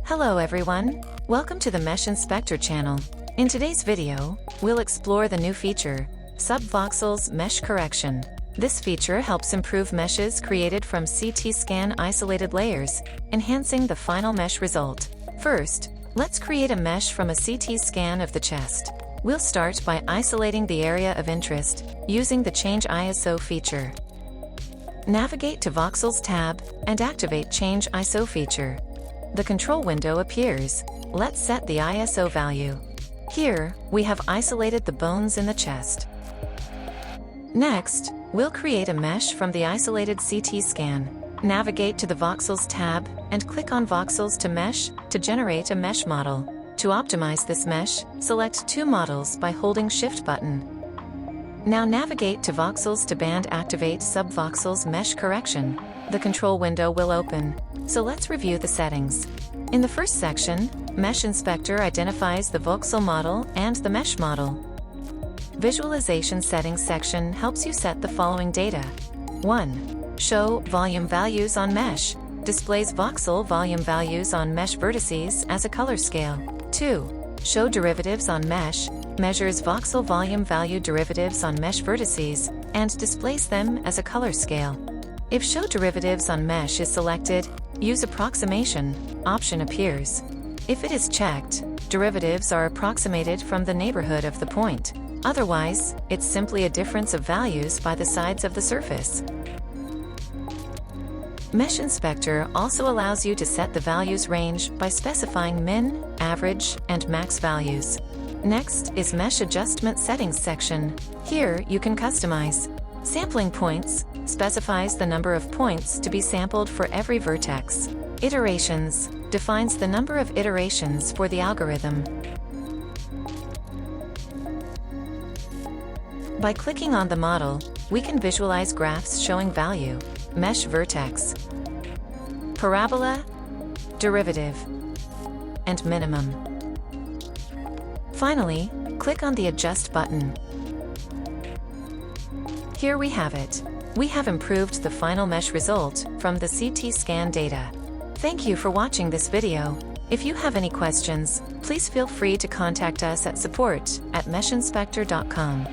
Hello everyone, welcome to the MeshInspector channel. In today's video, we'll explore the new feature, Subvoxels Mesh Correction. This feature helps improve meshes created from CT scan isolated layers, enhancing the final mesh result. First, let's create a mesh from a CT scan of the chest. We'll start by isolating the area of interest, using the Change ISO feature. Navigate to Voxels tab and activate Change ISO feature. The control window appears. Let's set the ISO value. Here, we have isolated the bones in the chest. Next, we'll create a mesh from the isolated CT scan. Navigate to the Voxels tab and click on Voxels to Mesh to generate a mesh model. To optimize this mesh, select two models by holding Shift button. Now navigate to Voxels to band activate Subvoxels Mesh Correction. The control window will open. So let's review the settings. In the first section, MeshInspector identifies the voxel model and the mesh model. Visualization settings section helps you set the following data. 1. Show volume values on mesh. Displays voxel volume values on mesh vertices as a color scale. 2. Show derivatives on mesh. Measures voxel volume value derivatives on mesh vertices and displays them as a color scale. If Show Derivatives on Mesh is selected, Use Approximation option appears. If it is checked, derivatives are approximated from the neighborhood of the point. Otherwise, it's simply a difference of values by the sides of the surface. MeshInspector also allows you to set the values range by specifying min, average, and max values. Next is Mesh Adjustment Settings section. Here you can customize. Sampling points specifies the number of points to be sampled for every vertex. Iterations defines the number of iterations for the algorithm. By clicking on the model, we can visualize graphs showing value, mesh vertex, parabola, derivative, and minimum. Finally, click on the Adjust button. Here we have it. We have improved the final mesh result from the CT scan data. Thank you for watching this video. If you have any questions, please feel free to contact us at support@meshinspector.com.